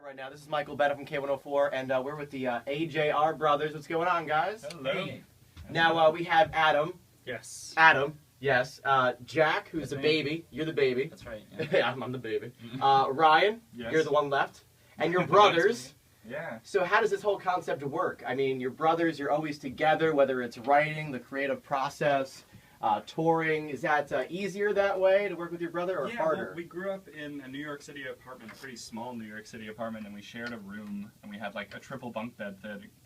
Right now, this is Michael Bennett from K104, and we're with the AJR brothers. What's going on, guys? Hello. Hey. Now we have Adam. Yes. Adam. Yes. Jack, who's That's the me. baby. You're the baby. That's right. Yeah. I'm the baby. Ryan. Yes. You're the one left, and your brothers. Yeah. So how does this whole concept work? I mean, your brothers, you're always together, whether it's writing, the creative process, touring. Is that easier that way to work with your brother, or harder? Well, we grew up in a New York City apartment, a pretty small New York City apartment, and we shared a room, and we had like a triple bunk bed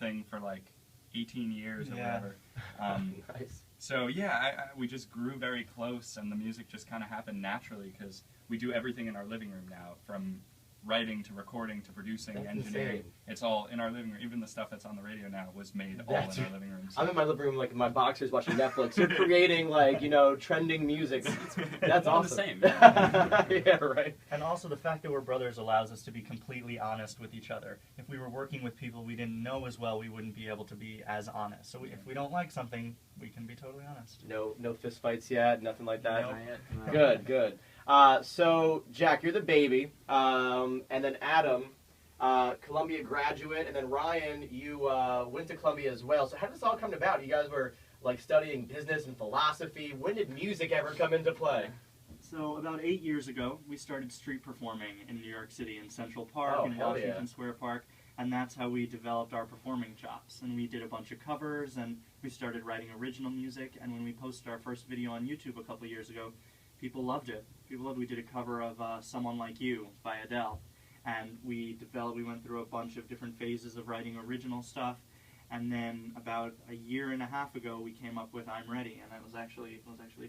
thing for like 18 years or whatever. Nice. So yeah, we just grew very close, and the music just kind of happened naturally because we do everything in our living room now, from writing to recording to producing, That's engineering. insane. It's all in our living room. Even the stuff that's on the radio now was made all That's- in our living room. So. I'm in my living room, like in my boxers, watching Netflix. You're creating, like, you know, trending music. That's all awesome. the same. Yeah, right. And also the fact that we're brothers allows us to be completely honest with each other. If we were working with people we didn't know as well, we wouldn't be able to be as honest. So if we don't like something, we can be totally honest. No fist fights yet, nothing like that. Nope. Good, good. So Jack, you're the baby, and then Adam, Columbia graduate, and then Ryan, you went to Columbia as well. So how did this all come about? You guys were like studying business and philosophy. When did music ever come into play? So about 8 years ago, we started street performing in New York City in Central Park Oh, and hell Washington yeah. Square Park. And that's how we developed our performing chops. And we did a bunch of covers, and we started writing original music. And when we posted our first video on YouTube a couple years ago, people loved it. People loved it. We did a cover of Someone Like You by Adele. And we went through a bunch of different phases of writing original stuff. And then about a year and a half ago, we came up with I'm Ready, and that was actually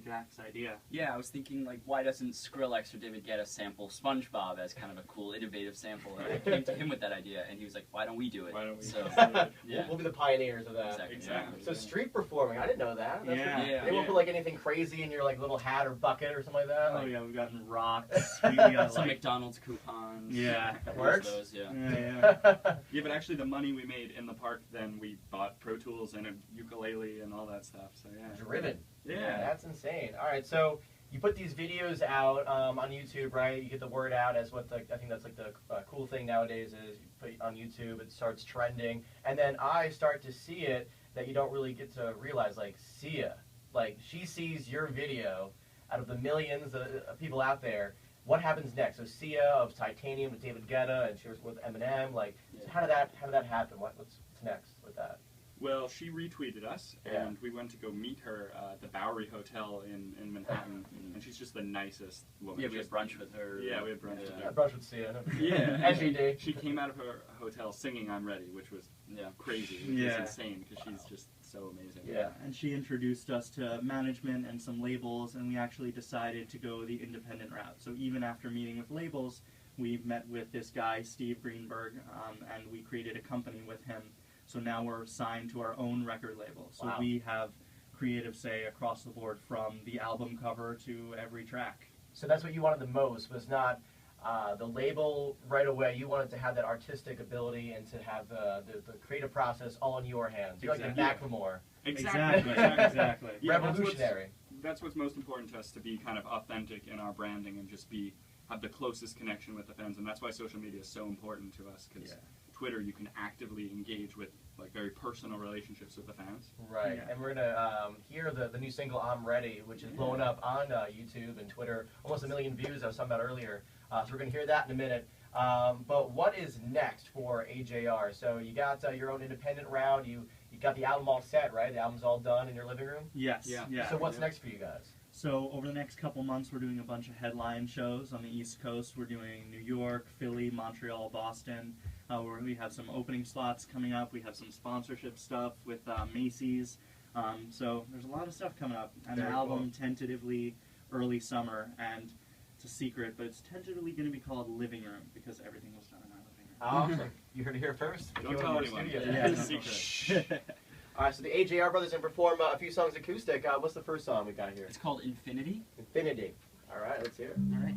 Jack's idea. Yeah, I was thinking, like, why doesn't Skrillex or David Guetta sample SpongeBob as kind of a cool, innovative sample? And I came to him with that idea, and he was like, why don't we do it? Why don't we So, do it? yeah. We'll be the pioneers of that. Exactly. So street performing, I didn't know that. That's Yeah. pretty- Yeah. They won't put like anything crazy in your like little hat or bucket or something like that. Oh Like, yeah, we've gotten rocks. We got Some like, McDonald's coupons. Yeah. That works? Those, yeah. yeah. Yeah, but actually the money we made in the park, then we bought Pro Tools and a ukulele and all that stuff. So yeah. Driven. Yeah. That's insane. All right, so you put these videos out on YouTube, right? You get the word out as what I think that's like the cool thing nowadays is you put it on YouTube, it starts trending, and then I start to see it that you don't really get to realize, like Sia, like she sees your video out of the millions of people out there. What happens next? So Sia of Titanium with David Guetta, and she was with Eminem. Like, so how did that happen? What's next with that? Well, she retweeted us, Yeah. and we went to go meet her at the Bowery Hotel in Manhattan, and she's just the nicest woman. Yeah, we had Just- brunch with her. Yeah, we had brunch with I her. brushed with Sia. Yeah. NBD. She came out of her hotel singing "I'm Ready," which was Yeah. crazy. It Yeah. was insane because she's just so amazing. Yeah. And she introduced us to management and some labels, and we actually decided to go the independent route. So even after meeting with labels, we met with this guy, Steve Greenberg, and we created a company with him. So now we're signed to our own record label. So Wow. we have creative say across the board, from the album cover to every track. So that's what you wanted the most, was not the label right away. You wanted to have that artistic ability and to have the creative process all in your hands. You're like the Exactly. Macklemore. Exactly. Yeah, Revolutionary. That's what's most important to us, to be kind of authentic in our branding and just have the closest connection with the fans, and that's why social media is so important to us, because Twitter, you can actively engage with like very personal relationships with the fans. Right. Yeah. And we're going to hear the new single, I'm Ready, which is blowing up on YouTube and Twitter. Almost 1 million views, I was talking about earlier. So we're going to hear that in a minute. But what is next for AJR? So you got your own independent round. You got the album all set, right? The album's all done in your living room? Yes. Yeah. So what's next for you guys? So over the next couple months, we're doing a bunch of headline shows on the East Coast. We're doing New York, Philly, Montreal, Boston. Where we have some opening slots coming up. We have some sponsorship stuff with Macy's. So there's a lot of stuff coming up. And Very the album cool. tentatively early summer, and it's a secret, but it's tentatively going to be called Living Room because everything was done in our living room. Awesome. You heard it here first. Don't tell anyone. Yeah, It's a no, secret. All right, so the AJR brothers are going to perform a few songs acoustic. What's the first song we got here? It's called Infinity. Infinity. All right, let's hear it. All right.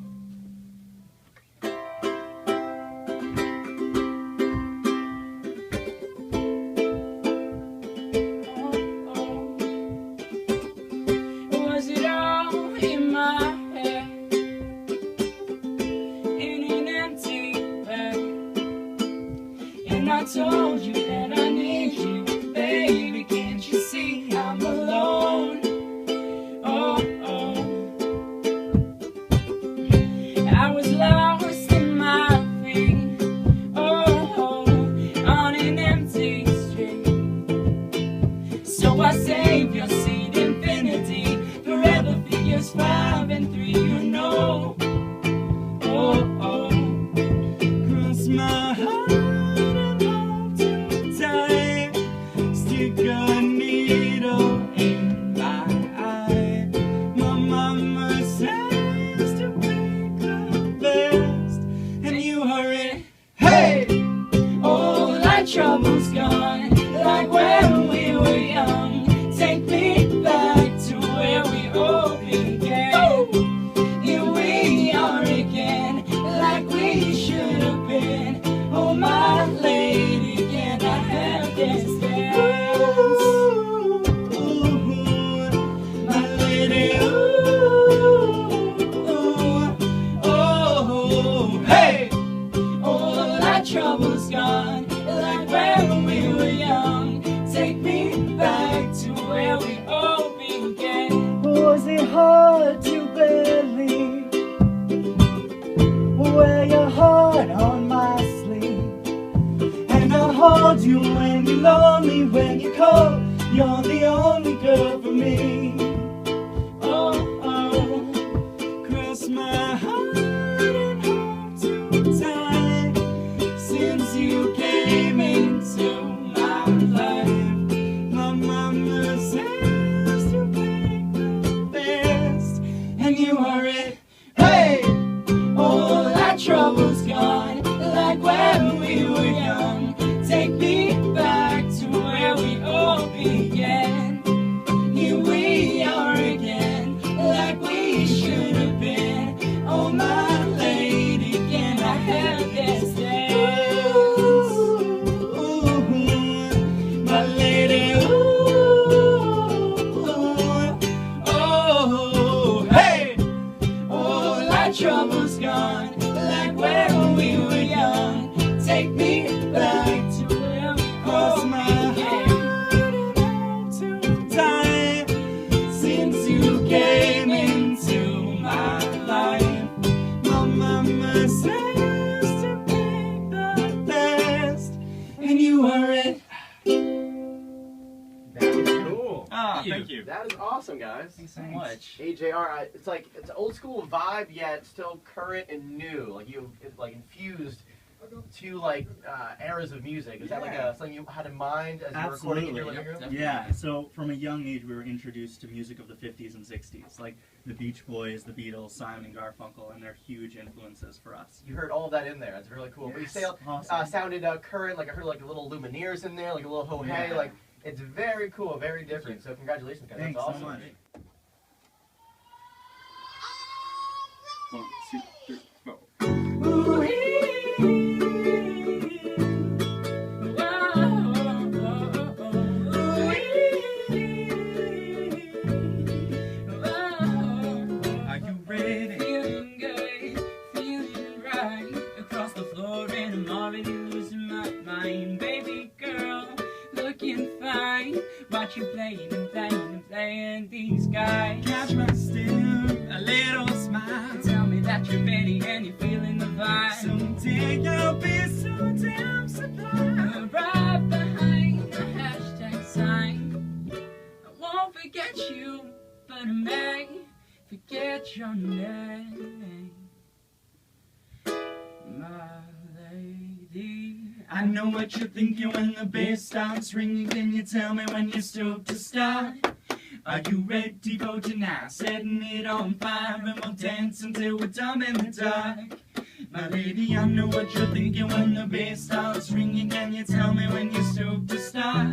Was it all in my head, in an empty bed? doing, guys? Thanks so much. AJR, it's old school vibe yet still current and new. Like you infused two eras of music. Is that like something you had in mind as you were recording in your living room? Yeah. So from a young age, we were introduced to music of the 50s and 60s, like the Beach Boys, the Beatles, Simon and Garfunkel, and they're huge influences for us. You heard all of that in there. That's really cool. Yes. But you sounded current. Like I heard like a little Lumineers in there, like a little ho hey. Like it's very cool, very different. So congratulations, guys. Thanks That's awesome. so much. 1, 2, 3, 4. Watch you playing and playing and playing these guys. Catch my stare, a little smile. Tell me that you're ready and you're feeling the vibe. Someday you'll be so damn sublime. Right behind the hashtag sign. I won't forget you, but I may forget your name. My lady. I know what you're thinking when the bass starts ringing. Can you tell me when you're stoked to start? Are you ready for tonight? Setting it on fire and we'll dance until we're dumb in the dark. My lady, I know what you're thinking when the bass starts ringing. Can you tell me when you're stoked to start?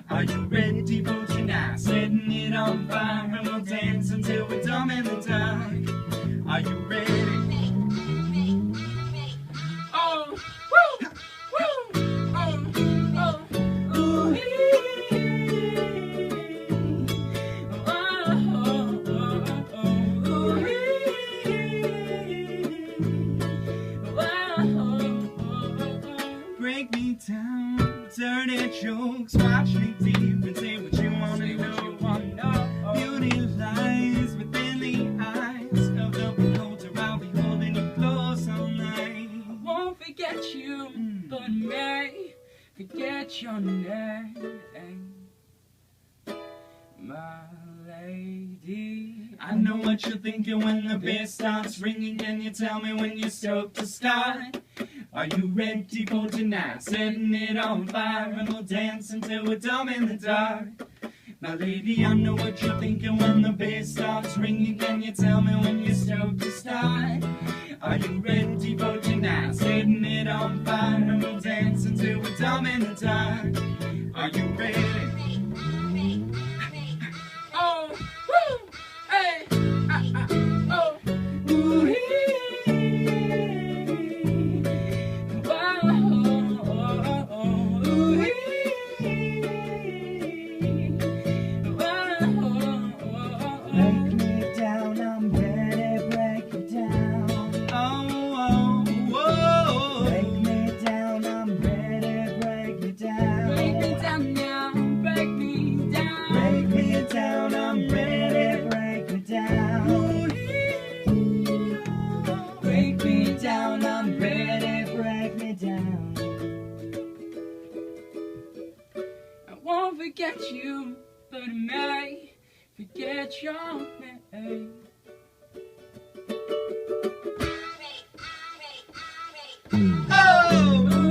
Are you ready for tonight? Setting it on fire and we'll dance until we're dumb in the dark. Are you ready? Oh, woo! Break me down, dirty jokes, watch me deep and say what you wanna know. Beauty lies within the eyes of the beholder. I'll be holding you close all night. I won't forget you, but I may forget your name. My lady. I know what you're thinking when the bass starts ringing. Can you tell me when you're stoked to start? Are you ready for tonight? Setting it on fire and we'll dance until we're dumb in the dark. My lady, I know what you're thinking when the bass starts ringing. Can you tell me when you're stoked to start? Are you ready for tonight? Setting it on fire and we'll dance until we're dumb in the dark. Are you ready? Oh, woo! Hey! Oh! Ooh, Break me down, I'm ready, break it down. Oh, oh, oh. Break me down, I'm ready, break me down. break me down now, break me down. Break me down, I'm ready, break me down. Break me down, I'm ready, break me down. I won't forget you, but I may forget your name. Oh!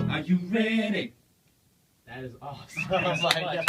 Are you ready? That is awesome. Oh my God.